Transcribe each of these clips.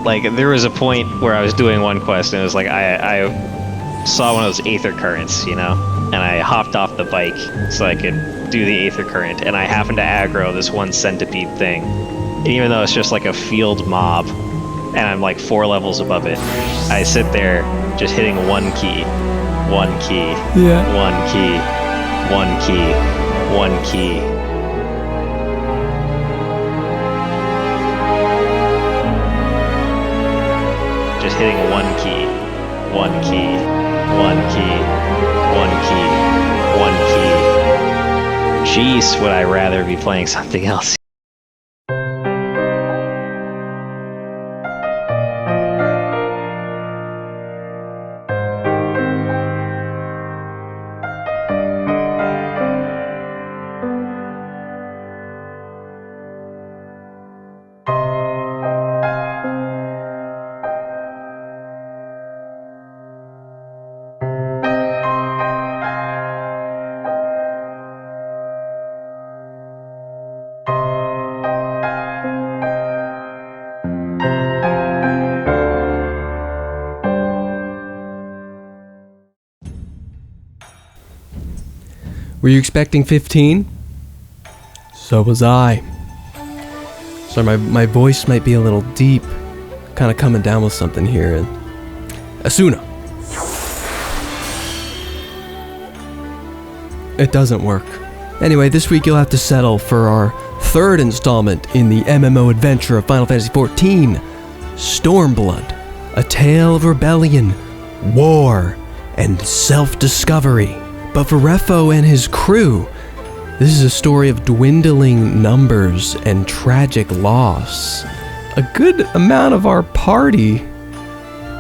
Like, there was a point where I was doing one quest, and it was like, I saw one of those aether currents, you know? And I hopped off the bike so I could do the aether current, and I happened to aggro this one centipede thing. And even though it's just like a field mob, and I'm like 4 levels above it, I sit there just hitting one key, one key, one key, one key, one key. Just hitting one key, one key, one key, one key, one key. Jeez, would I rather be playing something else? Were you expecting 15? So was I. Sorry, my voice might be a little deep. Kind of coming down with something here. And Asuna. It doesn't work. Anyway, this week you'll have to settle for our 3rd installment in the MMO adventure of Final Fantasy XIV, Stormblood. A tale of rebellion, war, and self-discovery. But for Refo and his crew, this is a story of dwindling numbers and tragic loss. A good amount of our party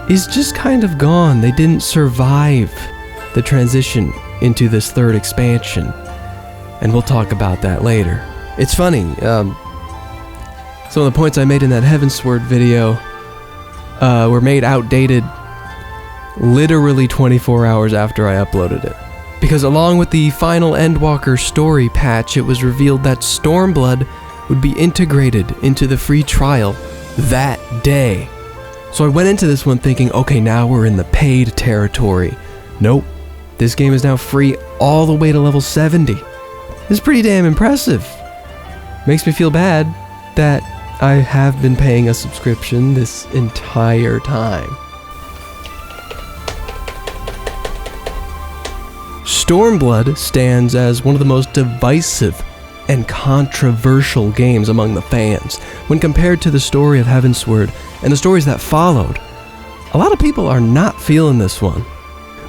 is just kind of gone. They didn't survive the transition into this 3rd expansion. And we'll talk about that later. It's funny, some of the points I made in that Heavensward video were made outdated literally 24 hours after I uploaded it. Because along with the final Endwalker story patch, it was revealed that Stormblood would be integrated into the free trial that day. So I went into this one thinking, okay, now we're in the paid territory. Nope, this game is now free all the way to level 70. This is pretty damn impressive. Makes me feel bad that I have been paying a subscription this entire time. Stormblood stands as one of the most divisive and controversial games among the fans. When compared to the story of Heavensward and the stories that followed, a lot of people are not feeling this one.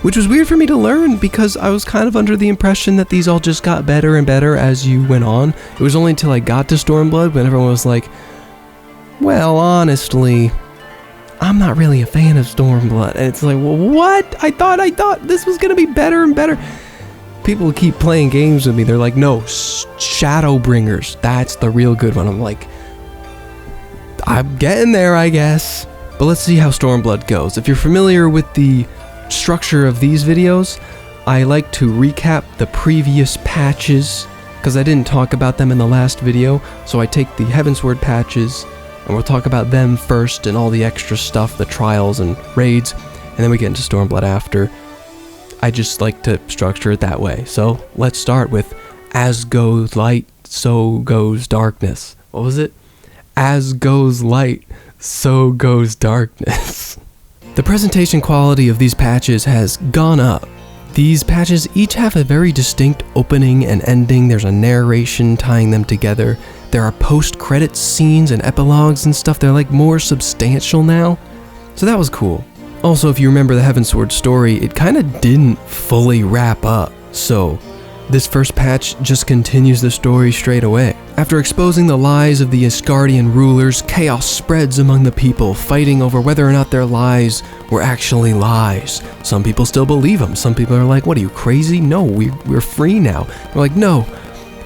Which was weird for me to learn because I was kind of under the impression that these all just got better and better as you went on. It was only until I got to Stormblood when everyone was like, well, honestly, I'm not really a fan of Stormblood. And it's like, well, what? I thought this was gonna be better and better. People keep playing games with me. They're like, no, Shadowbringers, that's the real good one. I'm like, I'm getting there, I guess. But let's see how Stormblood goes. If you're familiar with the structure of these videos, I like to recap the previous patches because I didn't talk about them in the last video. So I take the Heavensward patches and we'll talk about them first and all the extra stuff, the trials and raids, and then we get into Stormblood after. I just like to structure it that way. So let's start with as goes light, so goes darkness. What was it? As goes light, so goes darkness. The presentation quality of these patches has gone up. These patches each have a very distinct opening and ending. There's a narration tying them together. There are post-credits scenes and epilogues and stuff. They're like more substantial now. So that was cool. Also, if you remember the Heavensward story, it kind of didn't fully wrap up. So this first patch just continues the story straight away. After exposing the lies of the Asgardian rulers, chaos spreads among the people, fighting over whether or not their lies were actually lies. Some people still believe them. Some people are like, what are you, crazy? No, we're free now. They're like, no,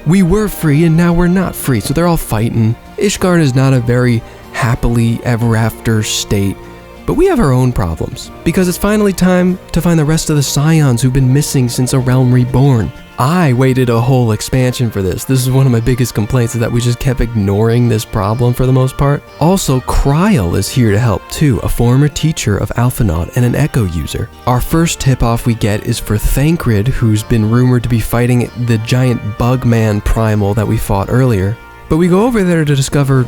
we were free and now we're not free. So they're all fighting. Ishgard is not a very happily ever after state. But we have our own problems, because it's finally time to find the rest of the Scions who've been missing since A Realm Reborn. I waited a whole expansion for this. This is one of my biggest complaints, is that we just kept ignoring this problem for the most part. Also, Kryl is here to help too, a former teacher of Alphinaud and an Echo user. Our first tip-off we get is for Thancred, who's been rumored to be fighting the giant Bugman primal that we fought earlier. But we go over there to discover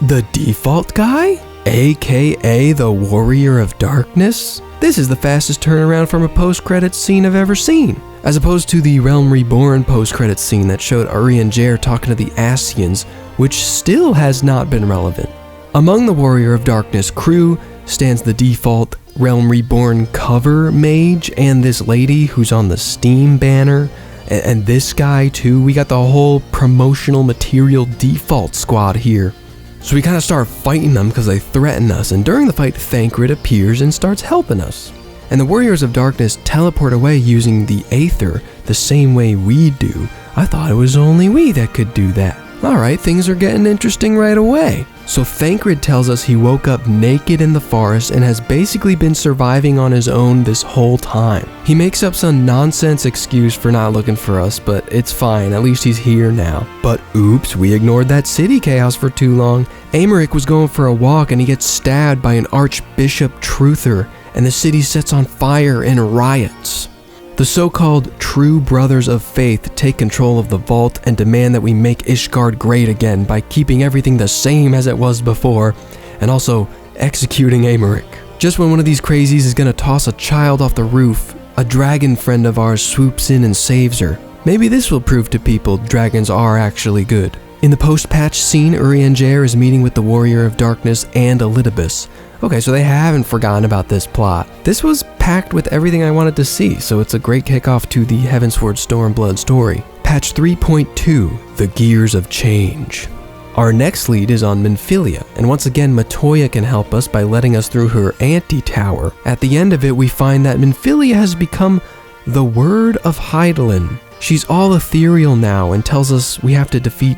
the default guy? AKA the Warrior of Darkness? This is the fastest turnaround from a post-credits scene I've ever seen, as opposed to the Realm Reborn post-credits scene that showed Urianger talking to the Ascians, which still has not been relevant. Among the Warrior of Darkness crew stands the default Realm Reborn cover mage and this lady who's on the Steam banner, and this guy too. We got the whole promotional material default squad here. So we kind of start fighting them because they threaten us, and during the fight, Thancred appears and starts helping us. And the Warriors of Darkness teleport away using the Aether the same way we do. I thought it was only we that could do that. Alright, things are getting interesting right away. So Thancred tells us he woke up naked in the forest and has basically been surviving on his own this whole time. He makes up some nonsense excuse for not looking for us, but it's fine, at least he's here now. But oops, we ignored that city chaos for too long. Aymeric was going for a walk and he gets stabbed by an Archbishop Truther, and the city sets on fire in riots. The so-called True Brothers of Faith take control of the vault and demand that we make Ishgard great again by keeping everything the same as it was before, and also executing Aymeric. Just when one of these crazies is gonna toss a child off the roof, a dragon friend of ours swoops in and saves her. Maybe this will prove to people dragons are actually good. In the post-patch scene, Urianger is meeting with the Warrior of Darkness and Elidibus. Okay, so they haven't forgotten about this plot. This was packed with everything I wanted to see, so it's a great kickoff to the Heavensward Stormblood story. Patch 3.2, The Gears of Change. Our next lead is on Minfilia, and once again Matoya can help us by letting us through her anti-tower. At the end of it, we find that Minfilia has become the Word of Hydaelyn. She's all ethereal now and tells us we have to defeat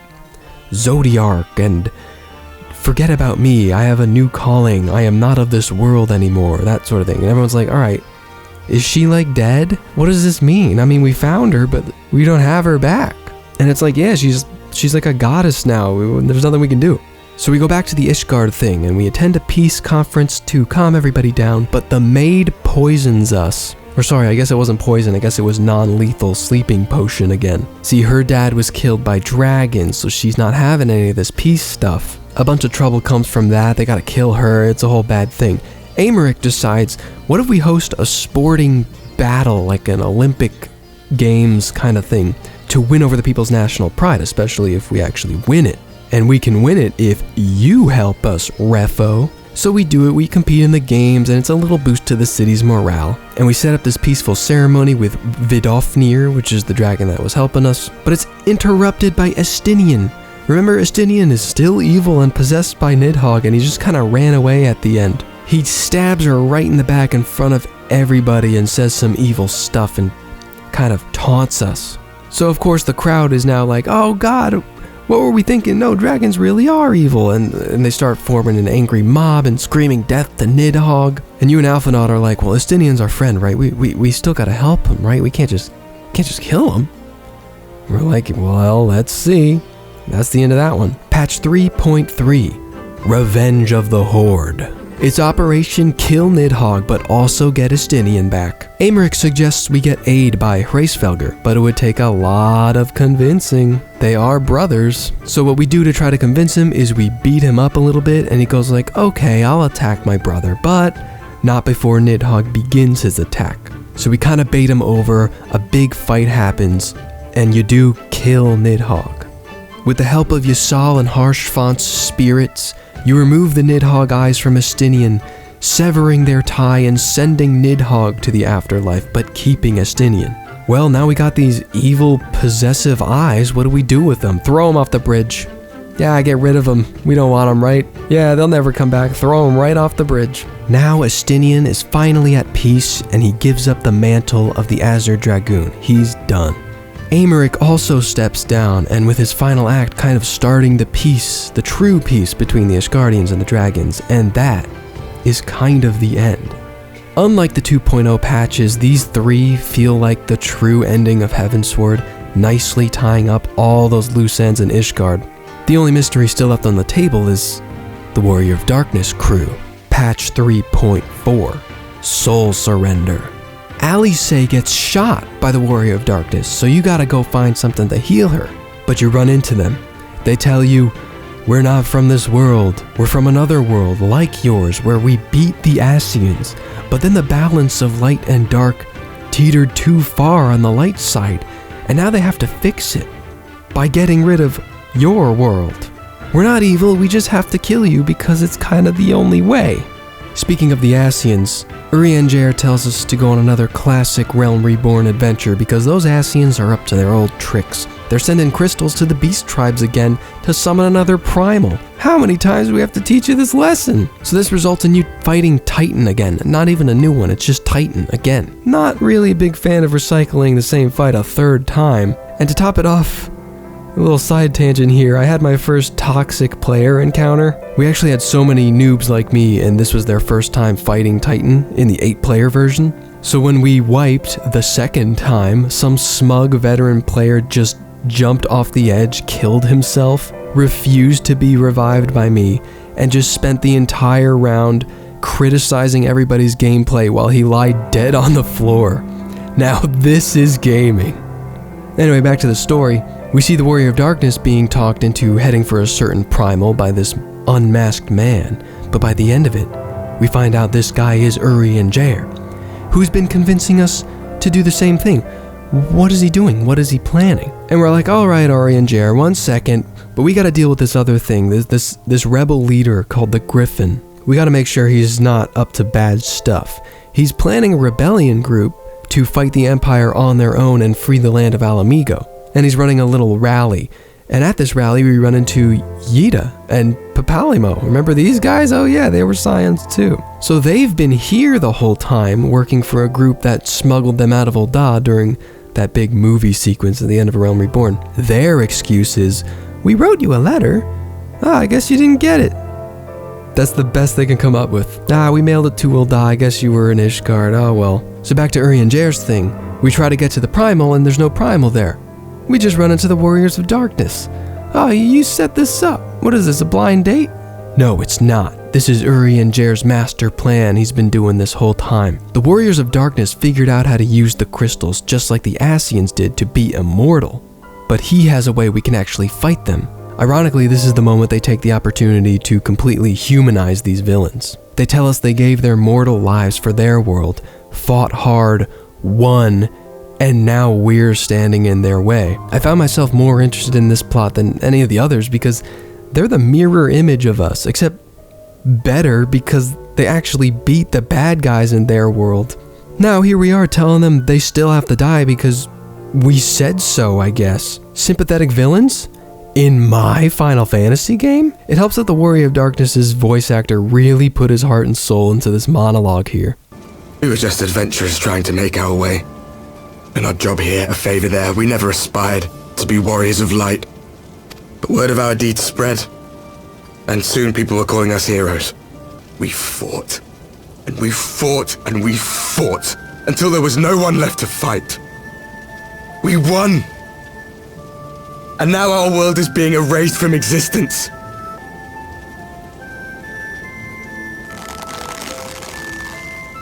Zodiark and forget about me, I have a new calling, I am not of this world anymore, that sort of thing. And everyone's like, alright, is she like dead? What does this mean? I mean, we found her, but we don't have her back. And it's like, yeah, she's like a goddess now, there's nothing we can do. So we go back to the Ishgard thing, and we attend a peace conference to calm everybody down, but the maid poisons us. Or sorry, I guess it wasn't poison, I guess it was non-lethal sleeping potion again. See, her dad was killed by dragons, so she's not having any of this peace stuff. A bunch of trouble comes from that, they gotta kill her, it's a whole bad thing. Aymeric decides, what if we host a sporting battle, like an Olympic Games kind of thing, to win over the people's national pride, especially if we actually win it. And we can win it if you help us, Refo. So we do it, we compete in the games, and it's a little boost to the city's morale. And we set up this peaceful ceremony with Vidofnir, which is the dragon that was helping us, but it's interrupted by Estinian. Remember, Estinian is still evil and possessed by Nidhogg, and he just kind of ran away at the end. He stabs her right in the back in front of everybody and says some evil stuff and kind of taunts us. So of course the crowd is now like, oh god, what were we thinking? No, dragons really are evil. And they start forming an angry mob and screaming death to Nidhogg. And you and Alphinaud are like, well, Estinian's our friend, right? We still gotta help him, right? We can't just kill him. We're like, well, let's see. That's the end of that one. Patch 3.3, Revenge of the Horde. It's Operation Kill Nidhogg, but also get Estinian back. Aymeric suggests we get aid by Hraesvelgr, but it would take a lot of convincing. They are brothers. So what we do to try to convince him is we beat him up a little bit, and he goes like, okay, I'll attack my brother, but not before Nidhogg begins his attack. So we kind of bait him over, a big fight happens, and you do kill Nidhogg. With the help of Ysal and Harshfont's spirits, you remove the Nidhogg eyes from Estinian, severing their tie and sending Nidhogg to the afterlife, but keeping Estinian. Well, now we got these evil, possessive eyes, what do we do with them? Throw them off the bridge. Yeah, get rid of them. We don't want them, right? Yeah, they'll never come back. Throw them right off the bridge. Now Estinian is finally at peace, and he gives up the mantle of the Azure Dragoon. He's done. Aymeric also steps down, and with his final act kind of starting the peace, the true peace between the Ishgardians and the dragons, and that is kind of the end. Unlike the 2.0 patches, these 3 feel like the true ending of Heavensward, nicely tying up all those loose ends in Ishgard. The only mystery still left on the table is the Warrior of Darkness crew. Patch 3.4, Soul Surrender. Alice gets shot by the Warrior of Darkness, so you gotta go find something to heal her. But you run into them. They tell you, we're not from this world, we're from another world like yours where we beat the Ascians. But then the balance of light and dark teetered too far on the light side, and now they have to fix it by getting rid of your world. We're not evil, we just have to kill you because it's kind of the only way. Speaking of the Ascians, Urianger tells us to go on another classic Realm Reborn adventure because those Ascians are up to their old tricks. They're sending crystals to the beast tribes again to summon another primal. How many times do we have to teach you this lesson? So this results in you fighting Titan again. Not even a new one, it's just Titan again. Not really a big fan of recycling the same fight a 3rd time. And to top it off, a little side tangent here, I had my first toxic player encounter. We actually had so many noobs like me, and this was their first time fighting Titan in the 8-player version. So when we wiped the 2nd time, some smug veteran player just jumped off the edge, killed himself, refused to be revived by me, and just spent the entire round criticizing everybody's gameplay while he lied dead on the floor. Now this is gaming. Anyway, back to the story. We see the Warrior of Darkness being talked into heading for a certain primal by this unmasked man, but by the end of it, we find out this guy is Urianger, who's been convincing us to do the same thing. What is he doing? What is he planning? And we're like, alright, Urianger, 1 second, but we gotta deal with this other thing, this rebel leader called the Griffin. We gotta make sure he's not up to bad stuff. He's planning a rebellion group to fight the Empire on their own and free the land of Alamigo. And he's running a little rally. And at this rally, we run into Yida and Papalimo. Remember these guys? Oh yeah, they were Scions too. So they've been here the whole time, working for a group that smuggled them out of Ul'dah during that big movie sequence at the end of A Realm Reborn. Their excuse is, we wrote you a letter. I guess you didn't get it. That's the best they can come up with. We mailed it to Ul'dah, I guess you were in Ishgard, oh well. So back to Urianger's thing. We try to get to the primal and there's no primal there. We just run into the Warriors of Darkness. Oh, you set this up. What is this, a blind date? No, it's not. This is Urianger's master plan he's been doing this whole time. The Warriors of Darkness figured out how to use the crystals just like the Ascians did to be immortal. But he has a way we can actually fight them. Ironically, this is the moment they take the opportunity to completely humanize these villains. They tell us they gave their mortal lives for their world, fought hard, won, and now we're standing in their way. I found myself more interested in this plot than any of the others because they're the mirror image of us, except better because they actually beat the bad guys in their world. Now here we are telling them they still have to die because we said so, I guess. Sympathetic villains? In my Final Fantasy game? It helps that the Warrior of Darkness's voice actor really put his heart and soul into this monologue here. We were just adventurers trying to make our way. An odd job here, a favor there. We never aspired to be warriors of light. But word of our deeds spread, and soon people were calling us heroes. We fought, and we fought, and we fought, until there was no one left to fight. We won! And now our world is being erased from existence.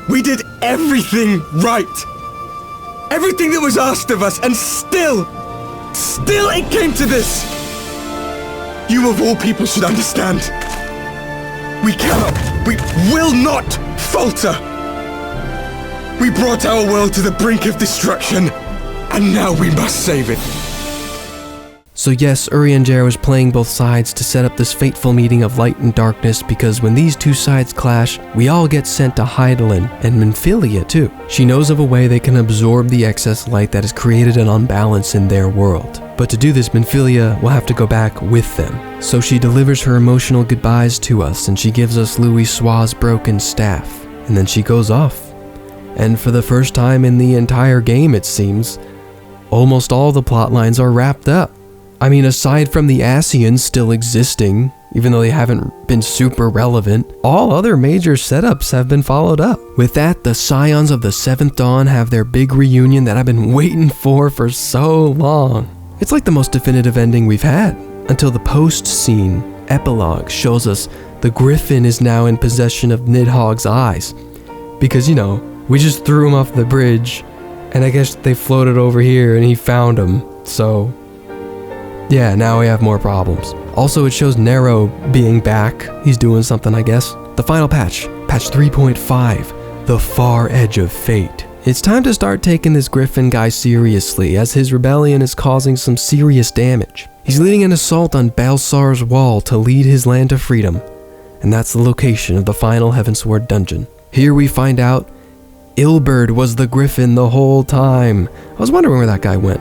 We did everything right! Everything that was asked of us, and still it came to this! You of all people should understand. We cannot, we will not falter! We brought our world to the brink of destruction, and now we must save it. So yes, Urianger was playing both sides to set up this fateful meeting of light and darkness because when these two sides clash, we all get sent to Hydaelyn and Minfilia too. She knows of a way they can absorb the excess light that has created an unbalance in their world. But to do this, Minfilia will have to go back with them. So she delivers her emotional goodbyes to us and she gives us Louis Sua's broken staff. And then she goes off. And for the first time in the entire game, it seems, almost all the plot lines are wrapped up. I mean, aside from the Ascians still existing, even though they haven't been super relevant. All other major setups have been followed up. With that, the Scions of the 7th Dawn have their big reunion that I've been waiting for so long. It's like the most definitive ending we've had, until the post-scene epilogue shows us the Griffin is now in possession of Nidhogg's eyes. Because, you know, we just threw him off the bridge, and I guess they floated over here and he found him, so yeah, now we have more problems. Also, it shows Nero being back. He's doing something, I guess. The final patch, patch 3.5, The Far Edge of Fate. It's time to start taking this Griffin guy seriously, as his rebellion is causing some serious damage. He's leading an assault on Balsar's Wall to lead his land to freedom, and that's the location of the final Heavensward dungeon. Here we find out Ilberd was the Griffin the whole time. I was wondering where that guy went.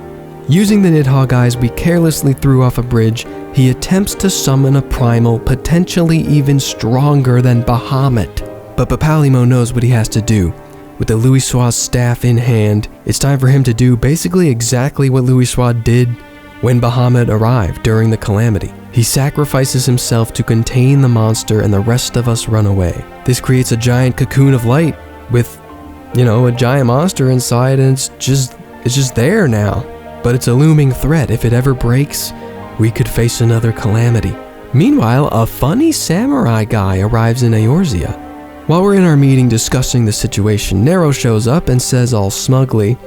Using the Nidhogg eyes we carelessly threw off a bridge, he attempts to summon a primal potentially even stronger than Bahamut. But Papalimo knows what he has to do. With the Louisoix staff in hand, it's time for him to do basically exactly what Louisoix did when Bahamut arrived during the Calamity. He sacrifices himself to contain the monster and the rest of us run away. This creates a giant cocoon of light with, you know, a giant monster inside, and it's just there now. But it's a looming threat. If it ever breaks, we could face another calamity. Meanwhile, a funny samurai guy arrives in Eorzea. While we're in our meeting discussing the situation, Nero shows up and says all smugly,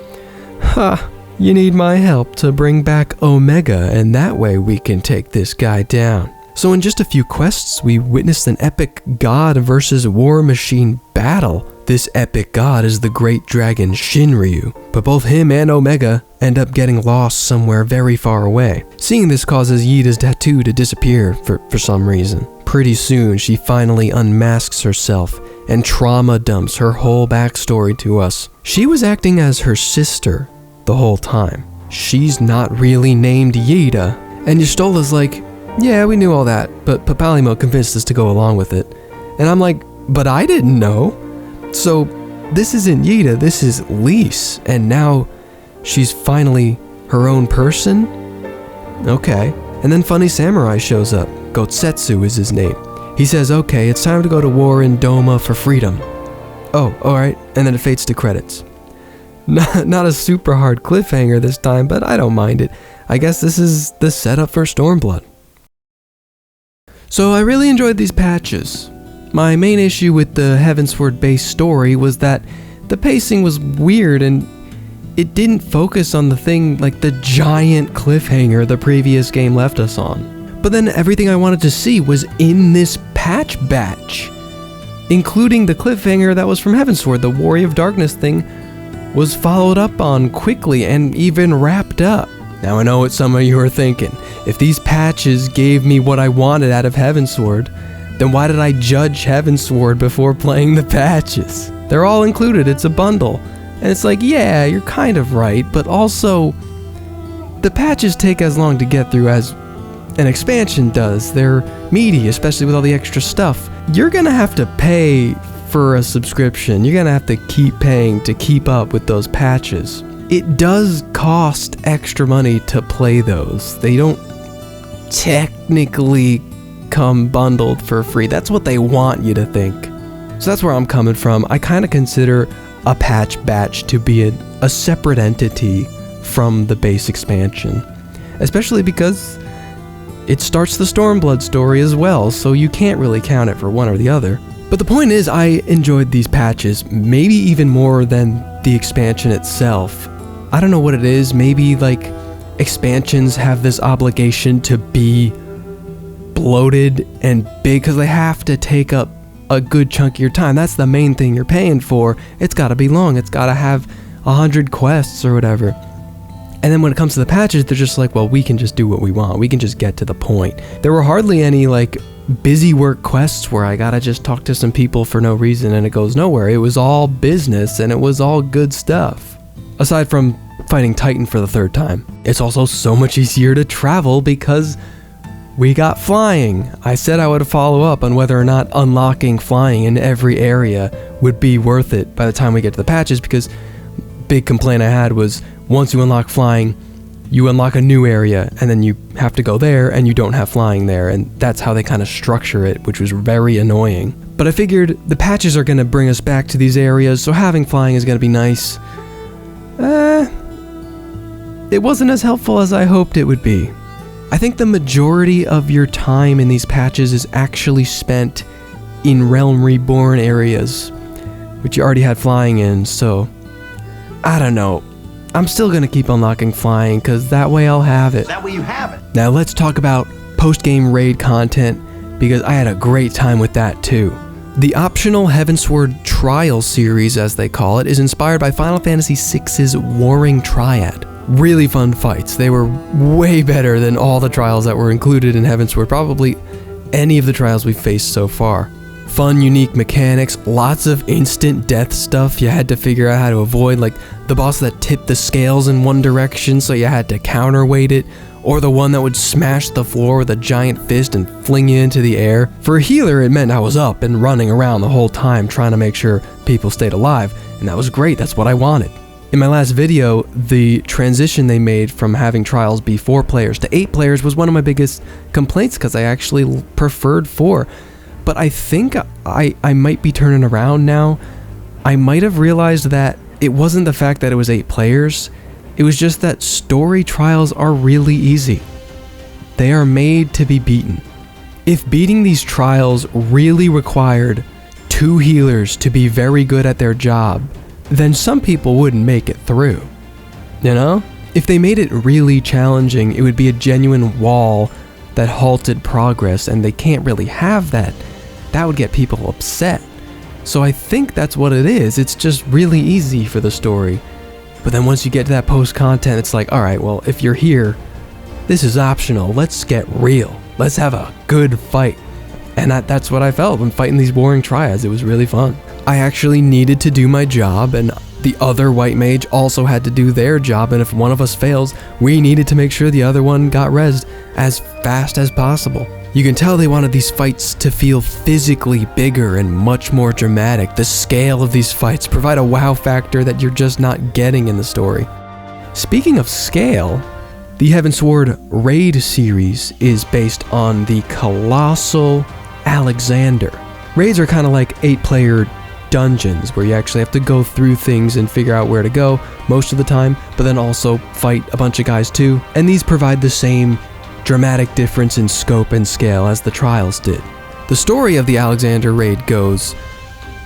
"Ha, you need my help to bring back Omega, and that way we can take this guy down." So in just a few quests, we witnessed an epic god versus war machine battle. This epic god is the great dragon Shinryu, but both him and Omega end up getting lost somewhere very far away. Seeing this causes Yida's tattoo to disappear for some reason. Pretty soon, she finally unmasks herself and trauma dumps her whole backstory to us. She was acting as her sister the whole time. She's not really named Yida. And Y'shtola's like, yeah, we knew all that, but Papalimo convinced us to go along with it. And I'm like, but I didn't know. So this isn't Yida, this is Lise, and now she's finally her own person? Okay. And then Funny Samurai shows up. Gotsetsu is his name. He says, okay, it's time to go to war in Doma for freedom. Oh, alright, and then it fades to credits. Not a super hard cliffhanger this time, but I don't mind it. I guess this is the setup for Stormblood. So I really enjoyed these patches. My main issue with the Heavensward based story was that the pacing was weird and it didn't focus on the thing like the giant cliffhanger the previous game left us on. But then everything I wanted to see was in this patch batch, including the cliffhanger that was from Heavensward. The Warrior of Darkness thing was followed up on quickly and even wrapped up. Now I know what some of you are thinking. If these patches gave me what I wanted out of Heavensward, then why did I judge Heavensward before playing the patches? They're all included, it's a bundle. And it's like, yeah, you're kind of right, but also, the patches take as long to get through as an expansion does. They're meaty, especially with all the extra stuff. You're gonna have to pay for a subscription. You're gonna have to keep paying to keep up with those patches. It does cost extra money to play those. They don't technically come bundled for free. That's what they want you to think. So that's where I'm coming from. I kind of consider a patch batch to be a separate entity from the base expansion, especially because it starts the Stormblood story as well, so you can't really count it for one or the other. But the point is, I enjoyed these patches maybe even more than the expansion itself. I don't know what it is. Maybe like expansions have this obligation to be bloated and big because they have to take up a good chunk of your time. That's the main thing you're paying for. It's got to be long. It's got to have 100 quests or whatever. And then when it comes to the patches, they're just like, well, we can just do what we want. We can just get to the point. There were hardly any like busy work quests where I gotta just talk to some people for no reason and it goes nowhere. It was all business and it was all good stuff. Aside from fighting Titan for the third time. It's also so much easier to travel because we got flying. I said I would follow up on whether or not unlocking flying in every area would be worth it by the time we get to the patches, because big complaint I had was once you unlock flying, you unlock a new area, and then you have to go there, and you don't have flying there, and that's how they kind of structure it, which was very annoying. But I figured the patches are going to bring us back to these areas, so having flying is going to be nice. It wasn't as helpful as I hoped it would be. I think the majority of your time in these patches is actually spent in Realm Reborn areas, which you already had flying in, so I don't know. I'm still gonna keep unlocking flying, cause that way I'll have it. That way you have it. Now let's talk about post-game raid content, because I had a great time with that too. The optional Heavensward Trial series, as they call it, is inspired by Final Fantasy VI's Warring Triad. Really fun fights. They were way better than all the trials that were included in Heavensward, probably any of the trials we've faced so far. Fun, unique mechanics, lots of instant death stuff you had to figure out how to avoid, like the boss that tipped the scales in one direction so you had to counterweight it, or the one that would smash the floor with a giant fist and fling you into the air. For a healer, it meant I was up and running around the whole time trying to make sure people stayed alive, and that was great, that's what I wanted. In my last video, the transition they made from having trials be 4 players to 8 players was one of my biggest complaints, because I actually preferred 4. But I think I might be turning around now. I might have realized that it wasn't the fact that it was 8 players, it was just that story trials are really easy. They are made to be beaten. If beating these trials really required 2 healers to be very good at their job, then some people wouldn't make it through. You know? If they made it really challenging, it would be a genuine wall that halted progress, and they can't really have that. That would get people upset. So I think that's what it is. It's just really easy for the story. But then once you get to that post-content, it's like, alright, well, if you're here, this is optional. Let's get real. Let's have a good fight. And that's what I felt when fighting these warring triads. It was really fun. I actually needed to do my job, and the other white mage also had to do their job, and if one of us fails, we needed to make sure the other one got rezzed as fast as possible. You can tell they wanted these fights to feel physically bigger and much more dramatic. The scale of these fights provide a wow factor that you're just not getting in the story. Speaking of scale, the Heavensward Raid series is based on the colossal Alexander. Raids are kind of like 8-player dungeons where you actually have to go through things and figure out where to go most of the time, but then also fight a bunch of guys too. And these provide the same dramatic difference in scope and scale as the trials did. The story of the Alexander raid goes,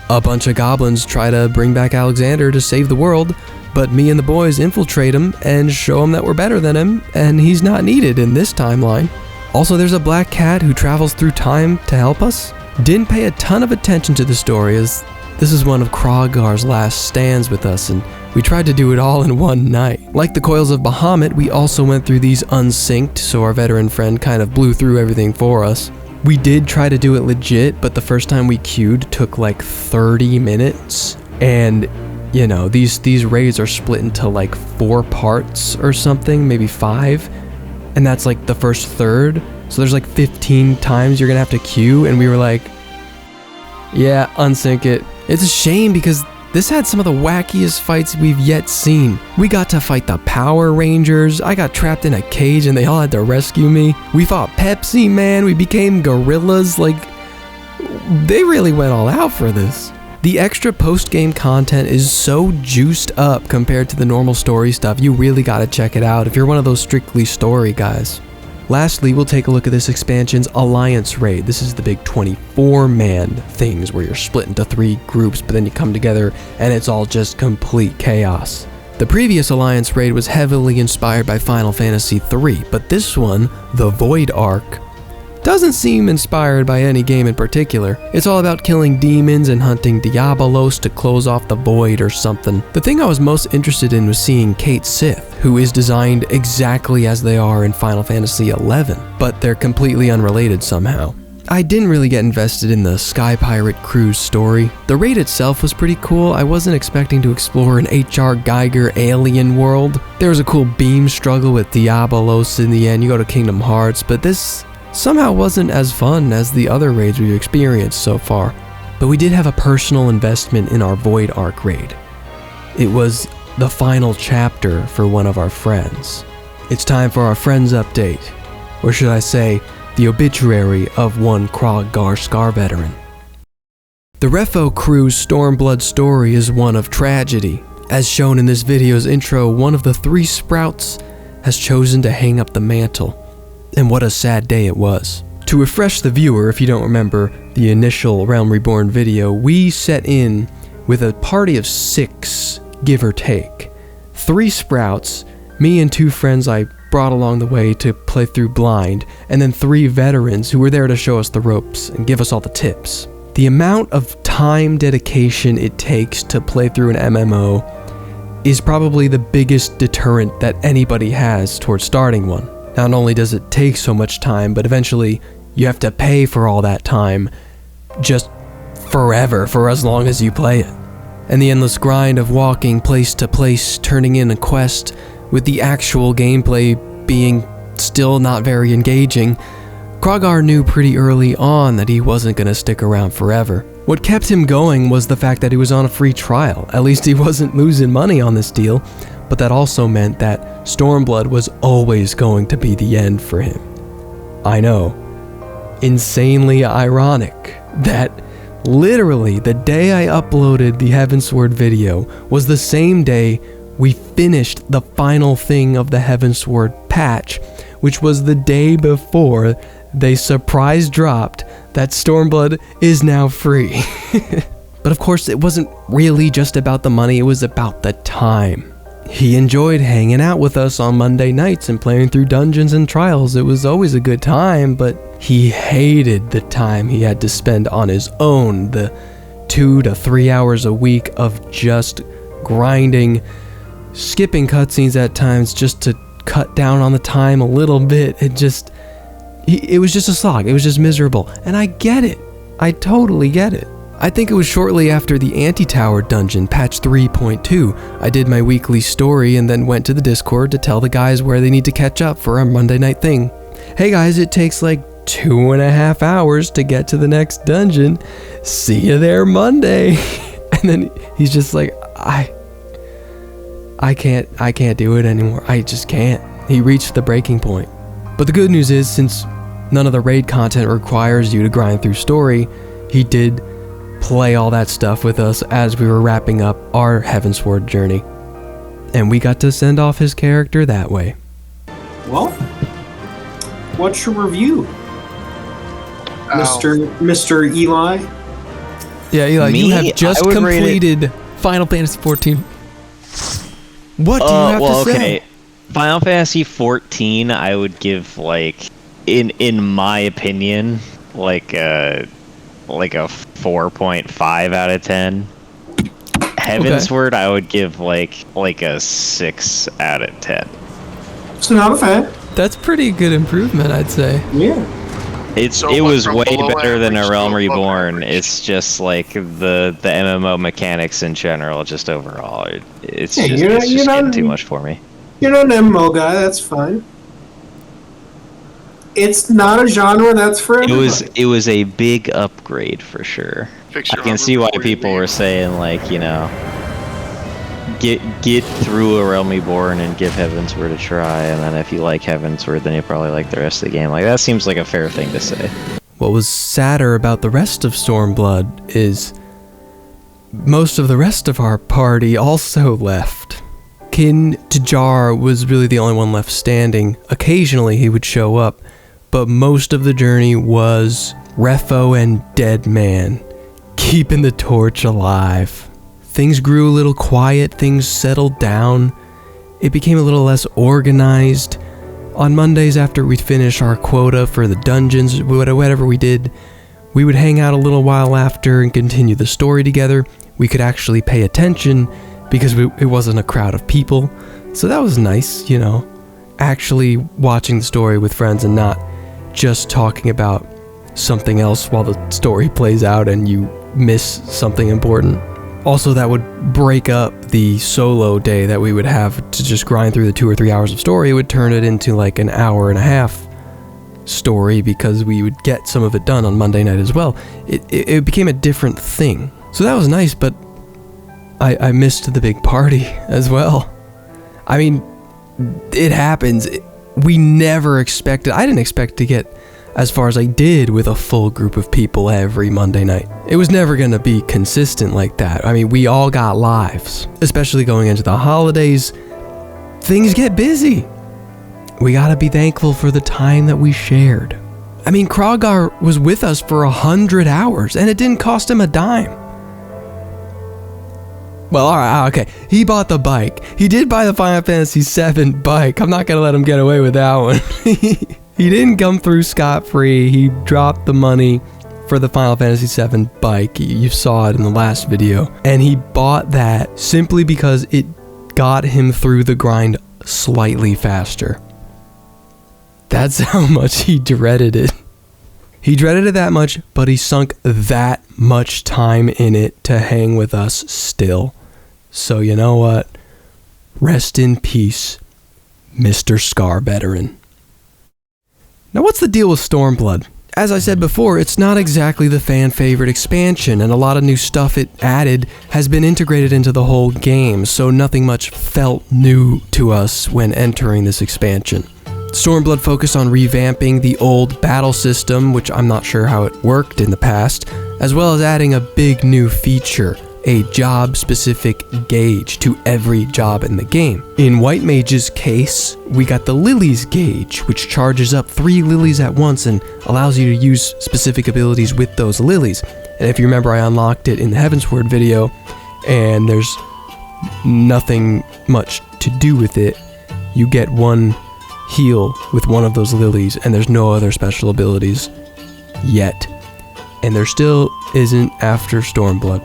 a bunch of goblins try to bring back Alexander to save the world, but me and the boys infiltrate him and show him that we're better than him, and he's not needed in this timeline. Also, there's a black cat who travels through time to help us. Didn't pay a ton of attention to the story, as this is one of Krogar's last stands with us, and we tried to do it all in one night. Like the Coils of Bahamut, we also went through these unsynced, so our veteran friend kind of blew through everything for us. We did try to do it legit, but the first time we queued took like 30 minutes, and you know, these raids are split into like 4 parts or something, maybe 5, and that's like the first third, so there's like 15 times you're gonna have to queue, and we were like, yeah, unsync it. It's a shame because this had some of the wackiest fights we've yet seen. We got to fight the Power Rangers, I got trapped in a cage and they all had to rescue me. We fought Pepsi Man, we became gorillas, like, they really went all out for this. The extra post-game content is so juiced up compared to the normal story stuff, you really gotta check it out if you're one of those strictly story guys. Lastly, we'll take a look at this expansion's Alliance Raid. This is the big 24-man things where you're split into 3 groups, but then you come together and it's all just complete chaos. The previous Alliance Raid was heavily inspired by Final Fantasy III, but this one, the Void Arc, doesn't seem inspired by any game in particular. It's all about killing demons and hunting Diabolos to close off the void or something. The thing I was most interested in was seeing Cait Sith, who is designed exactly as they are in Final Fantasy XI, but they're completely unrelated somehow. I didn't really get invested in the Sky Pirate Cruise story. The raid itself was pretty cool. I wasn't expecting to explore an H.R. Geiger alien world. There was a cool beam struggle with Diabolos in the end. You go to Kingdom Hearts, but this somehow wasn't as fun as the other raids we've experienced so far. But we did have a personal investment in our Void Arc raid. It was the final chapter for one of our friends. It's time for our Friends update, or should I say, the obituary of one Krog-Gar Scar veteran. The Refo crew's Stormblood story is one of tragedy. As shown in this video's intro, one of the 3 sprouts has chosen to hang up the mantle, and what a sad day it was. To refresh the viewer, if you don't remember the initial Realm Reborn video, we set in with a party of 6, give or take. 3 sprouts, me and 2 friends I brought along the way to play through blind, and then 3 veterans who were there to show us the ropes and give us all the tips. The amount of time dedication it takes to play through an MMO is probably the biggest deterrent that anybody has towards starting one. Not only does it take so much time, but eventually you have to pay for all that time just forever, for as long as you play it. And the endless grind of walking place to place, turning in a quest, with the actual gameplay being still not very engaging, Krog-Gar knew pretty early on that he wasn't going to stick around forever. What kept him going was the fact that he was on a free trial. At least he wasn't losing money on this deal, but that also meant that Stormblood was always going to be the end for him. I know, insanely ironic that literally the day I uploaded the Heavensward video was the same day we finished the final thing of the Heavensward patch, which was the day before they surprise dropped that Stormblood is now free. But of course it wasn't really just about the money, it was about the time. He enjoyed hanging out with us on Monday nights and playing through dungeons and trials. It was always a good time, but he hated the time he had to spend on his own, the 2 to 3 hours a week of just grinding, skipping cutscenes at times just to cut down on the time a little bit. It was just a slog. It was just miserable. And I get it. I totally get it. I think it was shortly after the Anti-Tower dungeon, patch 3.2, I did my weekly story and then went to the Discord to tell the guys where they need to catch up for our Monday night thing. Hey guys, it takes like 2.5 hours to get to the next dungeon. See you there Monday. And then he's just like, I can't do it anymore. I just can't. He reached the breaking point. But the good news is, since none of the raid content requires you to grind through story, he did play all that stuff with us as we were wrapping up our Heavensward journey. And we got to send off his character that way. Well, what's your review, Mr. Eli? Yeah, Eli, you have just completed Final Fantasy 14. What do you have to say? Final Fantasy 14, I would give, like, in my opinion, like a 4.5 out of 10. Heavensward, I would give like a 6 out of 10. It's not bad. That's pretty good improvement, I'd say. Yeah. It was way better than a Realm Reborn. It's just like the MMO mechanics in general, just overall. It's just getting too much for me. You're not an MMO guy, that's fine. It's not a genre that's for everybody. It was a big upgrade for sure. I can see why people were saying, like, you know, get through a Realm Reborn and give Heavensward a try, and then if you like Heavensward, then you probably like the rest of the game. Like, that seems like a fair thing to say. What was sadder about the rest of Stormblood is most of the rest of our party also left. Kin Tajar was really the only one left standing. Occasionally he would show up, but most of the journey was Refo and Deadman, keeping the torch alive. Things grew a little quiet, things settled down. It became a little less organized. On Mondays after we'd finish our quota for the dungeons, whatever we did, we would hang out a little while after and continue the story together. We could actually pay attention because it wasn't a crowd of people. So that was nice, you know, actually watching the story with friends and not just talking about something else while the story plays out and you miss something important. Also, that would break up the solo day that we would have to just grind through the 2 or 3 hours of story. It would turn it into like an hour and a half story because we would get some of it done on Monday night as well. It became a different thing. So that was nice, but I missed the big party as well. I mean, it happens. We never expected, I didn't expect to get as far as I did with a full group of people every Monday night. It was never gonna be consistent like that. I mean, we all got lives, especially going into the holidays. Things get busy. We gotta be thankful for the time that we shared. I mean, Krogar was with us for 100 hours and it didn't cost him a dime. Well, alright, okay. He bought the bike. He did buy the Final Fantasy VII bike. I'm not gonna let him get away with that one. He didn't come through scot-free. He dropped the money for the Final Fantasy VII bike. You saw it in the last video. And he bought that simply because it got him through the grind slightly faster. That's how much he dreaded it. He dreaded it that much, but he sunk that much time in it to hang with us still. So you know what? Rest in peace, Mr. Scar Veteran. Now what's the deal with Stormblood? As I said before, it's not exactly the fan favorite expansion, and a lot of new stuff it added has been integrated into the whole game, so nothing much felt new to us when entering this expansion. Stormblood focused on revamping the old battle system, which I'm not sure how it worked in the past, as well as adding a big new feature, a job-specific gauge to every job in the game. In White Mage's case, we got the Lilies gauge, which charges up 3 lilies at once and allows you to use specific abilities with those lilies. And if you remember, I unlocked it in the Heavensward video, and there's nothing much to do with it. You get 1 heal with one of those lilies, and there's no other special abilities yet. And there still isn't after Stormblood.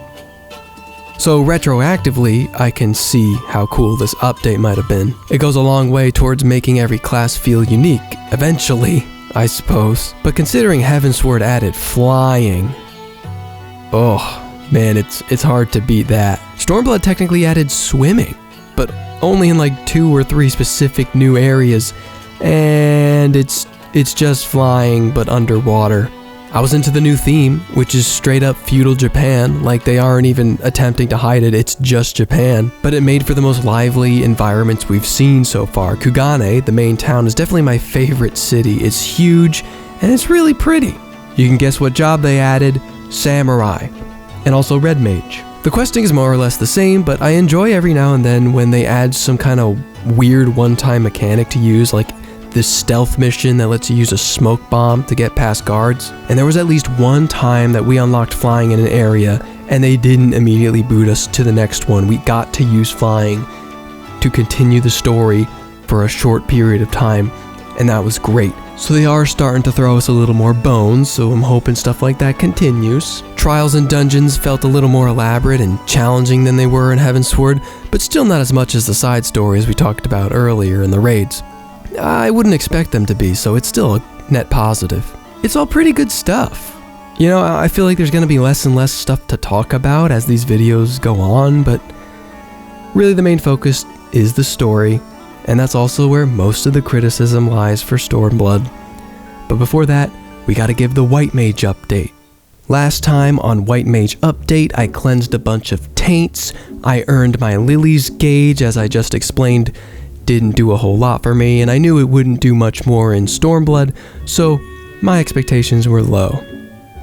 So retroactively, I can see how cool this update might have been. It goes a long way towards making every class feel unique, eventually, I suppose. But considering Heavensward added flying, oh man, it's hard to beat that. Stormblood technically added swimming, but only in like 2 or 3 specific new areas, and it's just flying but underwater. I was into the new theme, which is straight up feudal Japan, like they aren't even attempting to hide it, it's just Japan. But it made for the most lively environments we've seen so far. Kugane, the main town, is definitely my favorite city. It's huge, and it's really pretty. You can guess what job they added: Samurai, and also Red Mage. The questing is more or less the same, but I enjoy every now and then when they add some kind of weird one-time mechanic to use, like this stealth mission that lets you use a smoke bomb to get past guards. And there was at least one time that we unlocked flying in an area and they didn't immediately boot us to the next one. We got to use flying to continue the story for a short period of time, and that was great. So they are starting to throw us a little more bones, so I'm hoping stuff like that continues. Trials and dungeons felt a little more elaborate and challenging than they were in Heavensward, but still not as much as the side stories we talked about earlier in the raids. I wouldn't expect them to be, so it's still a net positive. It's all pretty good stuff. You know, I feel like there's going to be less and less stuff to talk about as these videos go on, but really the main focus is the story, and that's also where most of the criticism lies for Stormblood. But before that, we gotta give the White Mage update. Last time on White Mage Update, I cleansed a bunch of taints, I earned my Lilies gauge, as I just explained, didn't do a whole lot for me, and I knew it wouldn't do much more in Stormblood, so my expectations were low.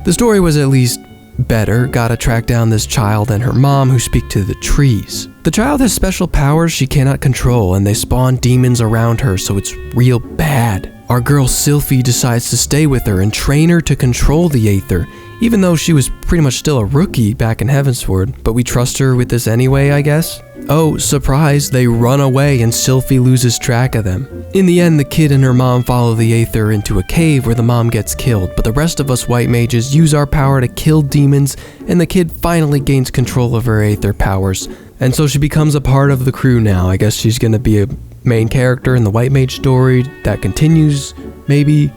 The story was at least better. Gotta track down this child and her mom who speak to the trees. The child has special powers she cannot control, and they spawn demons around her, so it's real bad. Our girl Sylphie decides to stay with her and train her to control the Aether, even though she was pretty much still a rookie back in Heavensward, but we trust her with this anyway, I guess? Oh, surprise, they run away and Sylphie loses track of them. In the end, the kid and her mom follow the Aether into a cave where the mom gets killed, but the rest of us White Mages use our power to kill demons, and the kid finally gains control of her Aether powers. And so she becomes a part of the crew now. I guess she's gonna be a main character in the White Mage story that continues, maybe?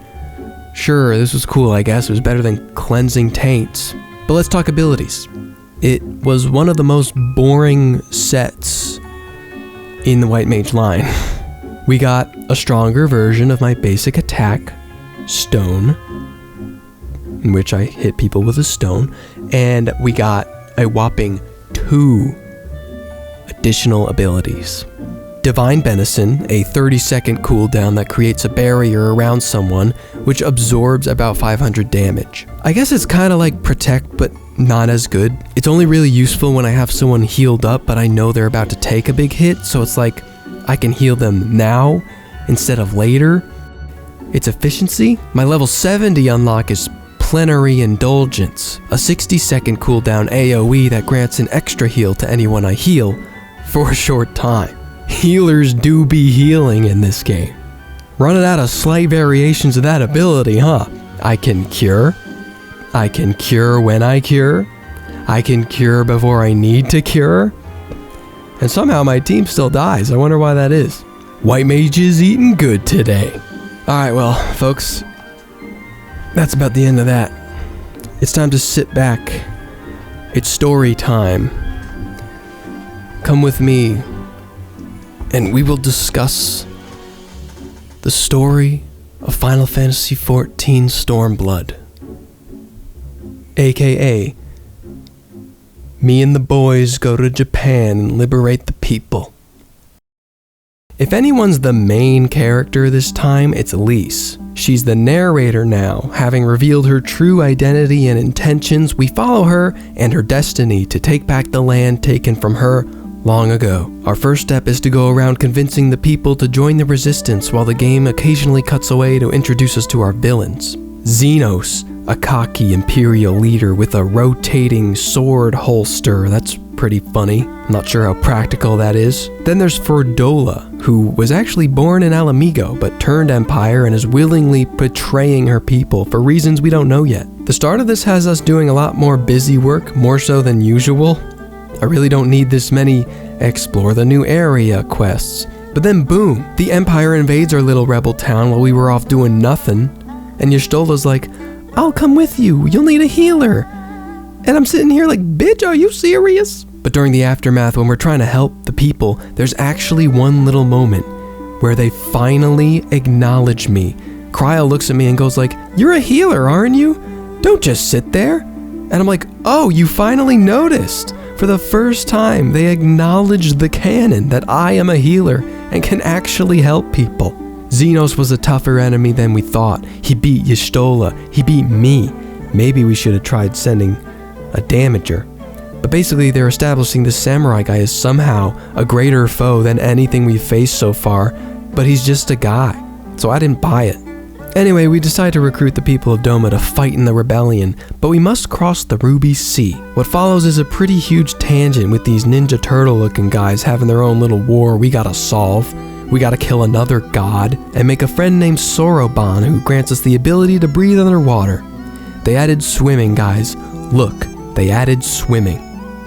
Sure, this was cool, I guess. It was better than cleansing taints. But let's talk abilities. It was one of the most boring sets in the White Mage line. We got a stronger version of my basic attack, Stone, in which I hit people with a stone, and we got a whopping 2 additional abilities. Divine Benison, a 30-second cooldown that creates a barrier around someone, which absorbs about 500 damage. I guess it's kind of like Protect, but not as good. It's only really useful when I have someone healed up, but I know they're about to take a big hit, so it's like I can heal them now instead of later. Its efficiency? My level 70 unlock is Plenary Indulgence, a 60-second cooldown AoE that grants an extra heal to anyone I heal for a short time. Healers do be healing in this game. Running out of slight variations of that ability, huh? I can cure. I can cure when I cure. I can cure before I need to cure. And somehow my team still dies. I wonder why that is. White Mage is eating good today. Alright, well, folks, that's about the end of that. It's time to sit back. It's story time. Come with me, and we will discuss the story of Final Fantasy XIV Stormblood. AKA, me and the boys go to Japan and liberate the people. If anyone's the main character this time, it's Elise. She's the narrator now. Having revealed her true identity and intentions, we follow her and her destiny to take back the land taken from her long ago. Our first step is to go around convincing the people to join the resistance, while the game occasionally cuts away to introduce us to our villains. Xenos, a cocky imperial leader with a rotating sword holster. That's pretty funny. Not sure how practical that is. Then there's Fordola, who was actually born in Alamigo but turned Empire and is willingly betraying her people for reasons we don't know yet. The start of this has us doing a lot more busy work, more so than usual. I really don't need this many explore the new area quests. But then boom, the Empire invades our little rebel town while we were off doing nothing. And Y'shtola's like, I'll come with you, you'll need a healer. And I'm sitting here like, bitch, are you serious? But during the aftermath, when we're trying to help the people, there's actually one little moment where they finally acknowledge me. Cryo looks at me and goes like, you're a healer, aren't you? Don't just sit there. And I'm like, oh, you finally noticed. For the first time, they acknowledged the canon that I am a healer and can actually help people. Xenos was a tougher enemy than we thought. He beat Y'shtola. He beat me. Maybe we should have tried sending a damager. But basically, they're establishing this samurai guy as somehow a greater foe than anything we've faced so far, but he's just a guy. So I didn't buy it. Anyway, we decide to recruit the people of Doma to fight in the rebellion, but we must cross the Ruby Sea. What follows is a pretty huge tangent with these Ninja Turtle looking guys having their own little war we gotta solve. We gotta kill another god, and make a friend named Soroban who grants us the ability to breathe underwater. They added swimming, guys. Look, they added swimming.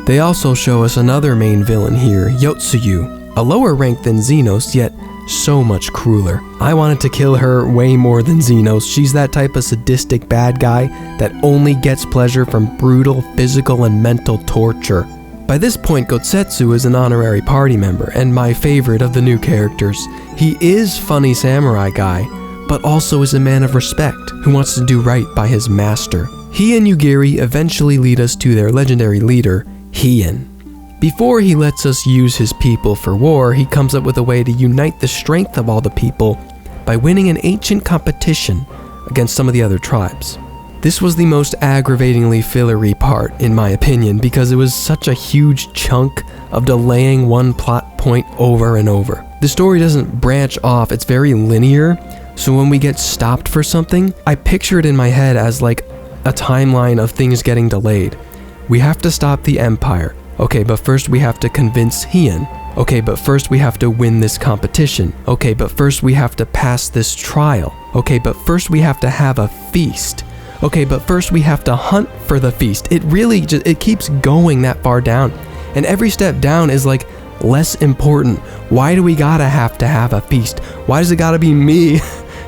They also show us another main villain here, Yotsuyu, a lower rank than Xenos, yet so much crueler. I wanted to kill her way more than Xenos. She's that type of sadistic bad guy that only gets pleasure from brutal physical and mental torture. By this point, Gotsetsu is an honorary party member, and my favorite of the new characters. He is funny samurai guy, but also is a man of respect, who wants to do right by his master. He and Yugiri eventually lead us to their legendary leader, Hien. Before he lets us use his people for war, he comes up with a way to unite the strength of all the people by winning an ancient competition against some of the other tribes. This was the most aggravatingly fillery part, in my opinion, because it was such a huge chunk of delaying one plot point over and over. The story doesn't branch off, it's very linear, so when we get stopped for something, I picture it in my head as like a timeline of things getting delayed. We have to stop the Empire. Okay, but first we have to convince Hien. Okay, but first we have to win this competition. Okay, but first we have to pass this trial. Okay, but first we have to have a feast. Okay, but first we have to hunt for the feast. It really just, it keeps going that far down. And every step down is like less important. Why do we gotta have to have a feast? Why does it gotta be me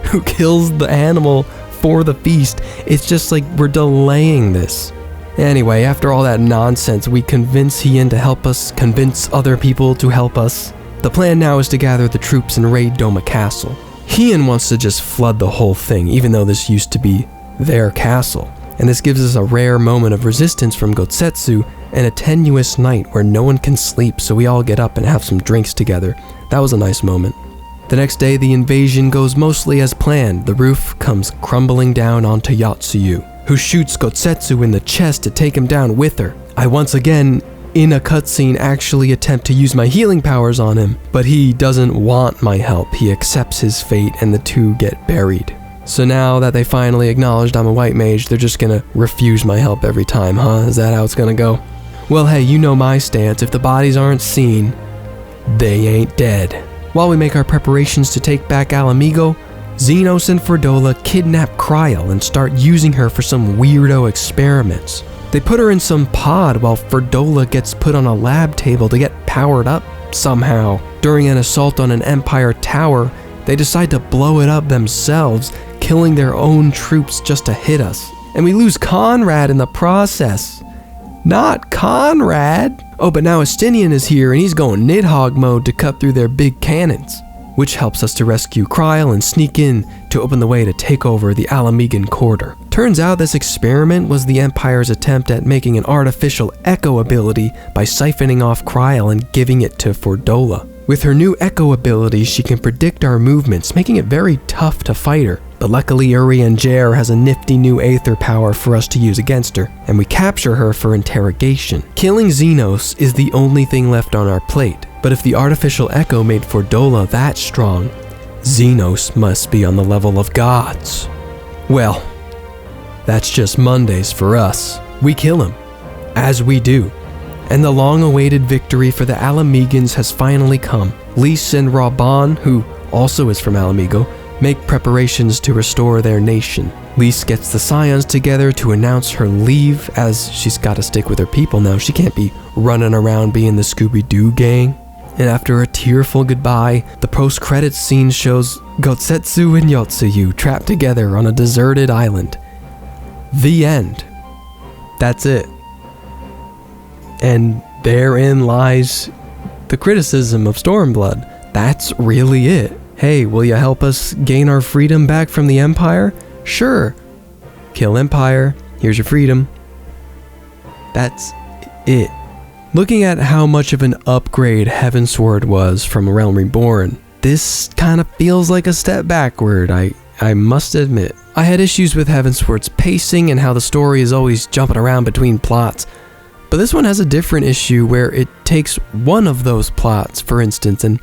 who kills the animal for the feast? It's just like we're delaying this. Anyway, after all that nonsense, we convince Hien to help us convince other people to help us. The plan now is to gather the troops and raid Doma Castle. Hien wants to just flood the whole thing, even though this used to be their castle. and this gives us a rare moment of resistance from Gotsetsu and a tenuous night where no one can sleep, so we all get up and have some drinks together. That was a nice moment. The next day, the invasion goes mostly as planned. The roof comes crumbling down onto Yotsuyu, who shoots Gotsetsu in the chest to take him down with her. I once again, in a cutscene, actually attempt to use my healing powers on him, but he doesn't want my help. He accepts his fate and the two get buried. So now that they finally acknowledged I'm a white mage, they're just gonna refuse my help every time, huh? Is that how it's gonna go? Well, hey, you know my stance. If the bodies aren't seen, they ain't dead. While we make our preparations to take back Alamigo, Xenos and Fordola kidnap Kryl and start using her for some weirdo experiments. They put her in some pod while Fordola gets put on a lab table to get powered up somehow. During an assault on an Empire tower, they decide to blow it up themselves, killing their own troops just to hit us. And we lose Conrad in the process. Not Conrad! Oh, but now Estinian is here and he's going Nidhogg mode to cut through their big cannons, which helps us to rescue Kryl and sneak in to open the way to take over the Alamigan quarter. Turns out this experiment was the Empire's attempt at making an artificial echo ability by siphoning off Kryl and giving it to Fordola. With her new echo ability, she can predict our movements, making it very tough to fight her. But luckily Urian Jer has a nifty new Aether power for us to use against her, and we capture her for interrogation. Killing Xenos is the only thing left on our plate, but if the artificial echo made Fordola that strong, Xenos must be on the level of gods. Well, that's just Mondays for us. We kill him, as we do. And the long-awaited victory for the Alamegans has finally come. Lys and Raban, who also is from Alamigo, make preparations to restore their nation. Lys gets the Scions together to announce her leave, as she's got to stick with her people now. She can't be running around being the Scooby-Doo gang. And after a tearful goodbye, the post-credits scene shows Gotsetsu and Yotsuyu trapped together on a deserted island. The end. That's it. And therein lies the criticism of Stormblood. That's really it. Hey, will you help us gain our freedom back from the Empire? Sure. Kill Empire. Here's your freedom. That's it. Looking at how much of an upgrade Heavensward was from Realm Reborn, this kind of feels like a step backward, I must admit. I had issues with Heavensward's pacing and how the story is always jumping around between plots. But this one has a different issue where it takes one of those plots, for instance, and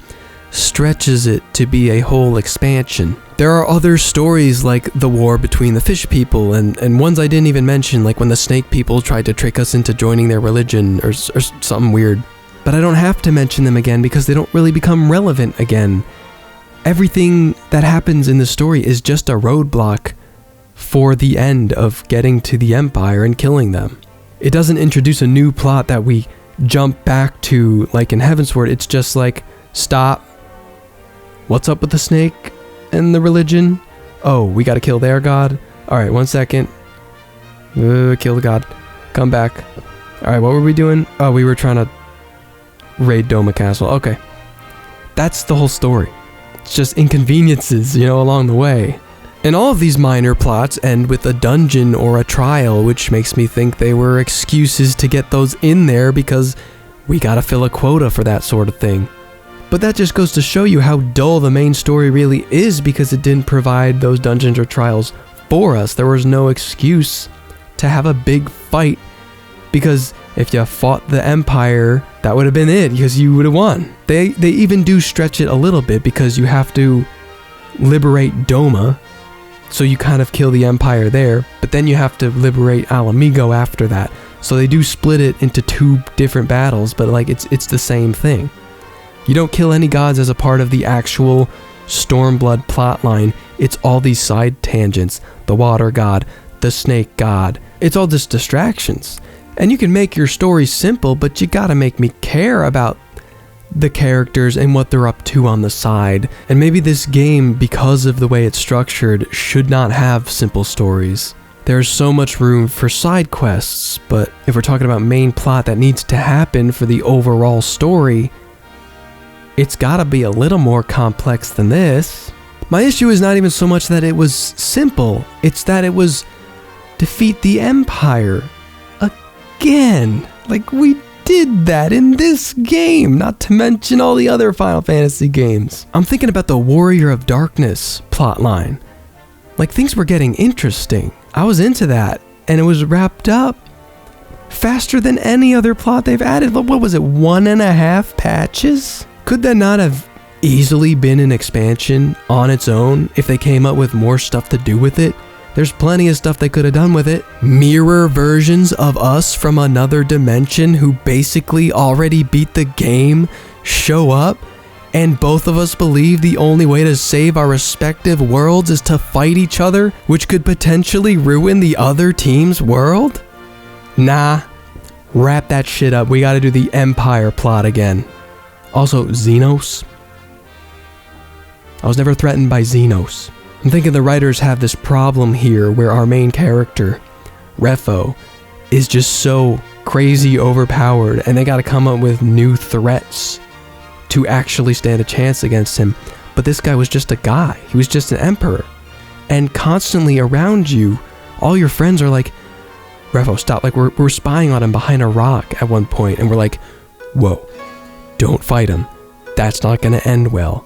stretches it to be a whole expansion. There are other stories like the war between the fish people and ones I didn't even mention, like when the snake people tried to trick us into joining their religion or something weird. But I don't have to mention them again because they don't really become relevant again. Everything that happens in the story is just a roadblock for the end of getting to the Empire and killing them. It doesn't introduce a new plot that we jump back to like in Heavensward. It's just like, stop. What's up with the snake and the religion? Oh, we gotta kill their god? Alright, 1 second. Kill the god. Come back. Alright, what were we doing? Oh, we were trying to raid Doma Castle. Okay. That's the whole story. It's just inconveniences, along the way. And all of these minor plots end with a dungeon or a trial, which makes me think they were excuses to get those in there because we gotta fill a quota for that sort of thing. But that just goes to show you how dull the main story really is because it didn't provide those dungeons or trials for us. There was no excuse to have a big fight because if you fought the Empire, that would have been it because you would have won. They even do stretch it a little bit because you have to liberate Doma. So you kind of kill the Empire there, but then you have to liberate Alamigo after that. So they do split it into 2 different battles, but it's the same thing. You don't kill any gods as a part of the actual Stormblood plotline. It's all these side tangents. The water god, the snake god. It's all just distractions. And you can make your story simple, but you gotta make me care about the characters and what they're up to on the side. And maybe this game, because of the way it's structured, should not have simple stories. There's so much room for side quests, but if we're talking about main plot that needs to happen for the overall story, it's gotta be a little more complex than this. My issue is not even so much that it was simple, it's that it was defeat the Empire again. Like, we did that in this game, not to mention all the other Final Fantasy games. I'm thinking about the Warrior of Darkness plotline. Like, things were getting interesting. I was into that, and it was wrapped up faster than any other plot they've added. What was it, 1.5 patches? Could that not have easily been an expansion on its own if they came up with more stuff to do with it? There's plenty of stuff they could have done with it. Mirror versions of us from another dimension who basically already beat the game show up, and both of us believe the only way to save our respective worlds is to fight each other, which could potentially ruin the other team's world? Nah, wrap that shit up. We gotta do the Empire plot again. Also, Xenos. I was never threatened by Xenos. I'm thinking the writers have this problem here where our main character, Refo, is just so crazy overpowered, and they gotta come up with new threats to actually stand a chance against him. But this guy was just a guy. He was just an emperor. And constantly around you, all your friends are like, Refo, stop. Like, we're spying on him behind a rock at one point, and we're like, whoa, don't fight him. That's not gonna end well.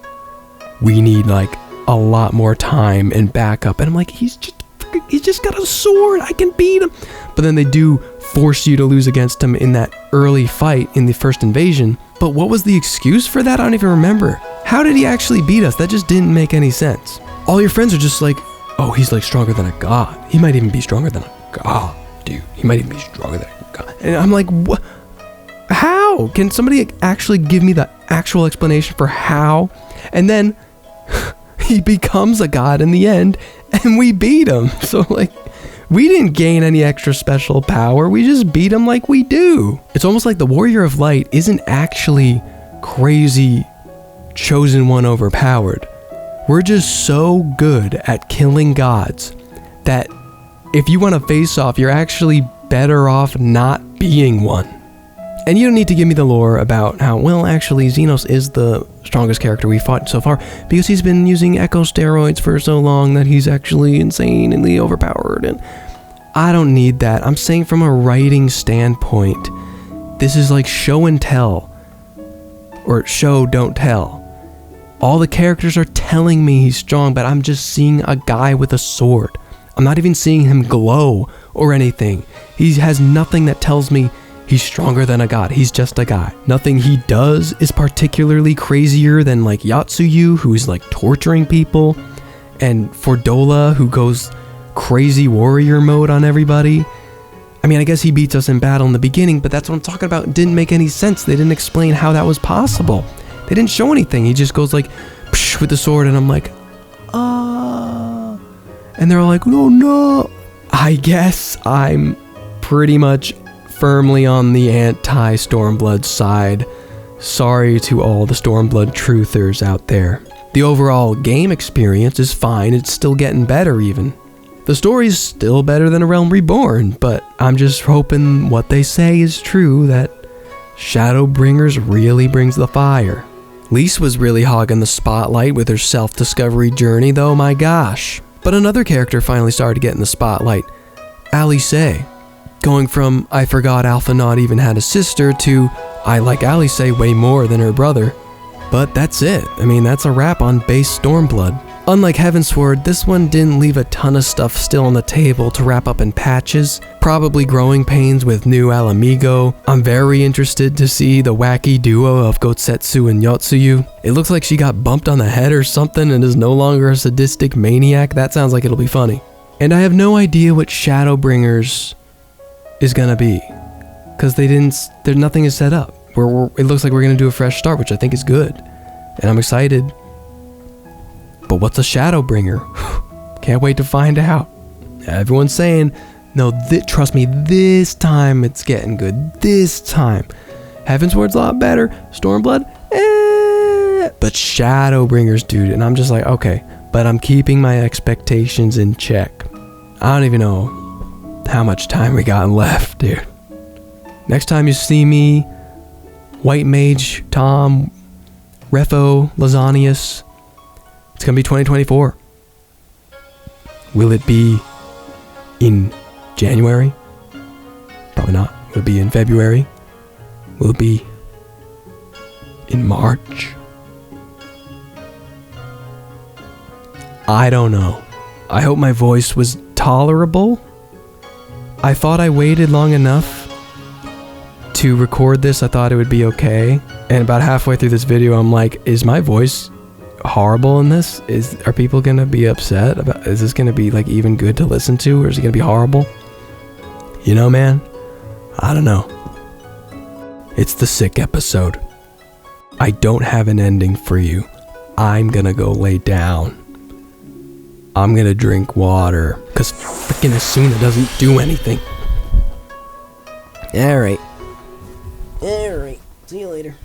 We need, like, a lot more time and backup. And I'm like, he's just got a sword. I can beat him. But then they do force you to lose against him in that early fight in the first invasion. But what was the excuse for that? I don't even remember. How did he actually beat us? That just didn't make any sense. All your friends are just like, oh, he's like stronger than a god. He might even be stronger than a god, dude. He might even be stronger than a god. And I'm like, what? How? Can somebody actually give me the actual explanation for how? And then he becomes a god in the end, and we beat him. So, like, we didn't gain any extra special power. We just beat him like we do. It's almost like the Warrior of Light isn't actually crazy chosen one overpowered. We're just so good at killing gods that if you want to face off, you're actually better off not being one. And you don't need to give me the lore about how, well, actually, Xenos is the strongest character we fought so far because he's been using echo steroids for so long that he's actually insanely overpowered. And I don't need that. I'm saying from a writing standpoint, this is like show and tell, or show, don't tell. All the characters are telling me he's strong, but I'm just seeing a guy with a sword. I'm not even seeing him glow or anything. He has nothing that tells me he's stronger than a god. He's just a guy. Nothing he does is particularly crazier than like Yatsuyu, who's like torturing people, and Fordola, who goes crazy warrior mode on everybody. I mean, I guess he beats us in battle in the beginning, but that's what I'm talking about. It didn't make any sense. They didn't explain how that was possible. They didn't show anything. He just goes like psh, with the sword, and I'm like, and they're like, no. I guess I'm pretty much firmly on the anti-Stormblood side. Sorry to all the Stormblood truthers out there. The overall game experience is fine. It's still getting better even. The story's still better than A Realm Reborn, but I'm just hoping what they say is true, that Shadowbringers really brings the fire. Lise was really hogging the spotlight with her self-discovery journey though, my gosh. But another character finally started getting the spotlight. Alice. Going from, I forgot Alphanaud even had a sister, to, I like Alice way more than her brother. But that's it. I mean, that's a wrap on base Stormblood. Unlike Heavensward, this one didn't leave a ton of stuff still on the table to wrap up in patches. Probably growing pains with new Alamigo. I'm very interested to see the wacky duo of Gotsetsu and Yotsuyu. It looks like she got bumped on the head or something and is no longer a sadistic maniac. That sounds like it'll be funny. And I have no idea what Shadowbringers is gonna be, because there's nothing is set up. It looks like we're gonna do a fresh start, which I think is good, and I'm excited. But what's a Shadowbringer? Can't wait to find out. Everyone's saying, no, trust me, this time it's getting good. This time. Heavensward's a lot better. Stormblood, but Shadowbringers, dude. And I'm just like, okay, but I'm keeping my expectations in check. I don't even know how much time we got left, dude. Next time you see me, White Mage, Tom, Refo, Lasanius, it's gonna be 2024. Will it be in January? Probably not. Will it be in February? Will it be in March? I don't know. I hope my voice was tolerable. I thought I waited long enough to record this. I thought it would be okay. And about halfway through this video, I'm like, is my voice horrible in this? Are people gonna be upset about, is this gonna be like even good to listen to, or is it gonna be horrible? You know, man, I don't know. It's the sick episode. I don't have an ending for you. I'm gonna go lay down. I'm gonna drink water, cause freaking Asuna doesn't do anything. Alright. Alright, see you later.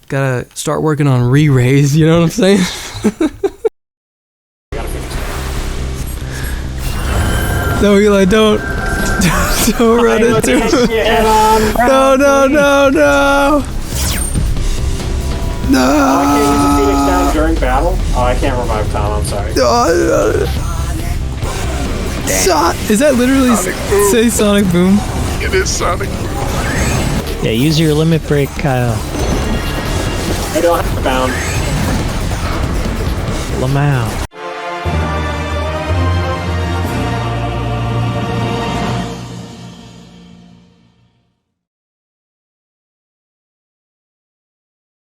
Gotta start working on re-raise, you know what I'm saying? No, Eli, don't. Don't run into him. No, no, no, no. No. I can't use the Phoenix down during battle? Oh, I can't revive Tom, I'm sorry. Is that literally say Sonic Boom? It is Sonic Boom. Yeah, use your limit break, Kyle. I don't have bound. Lamau.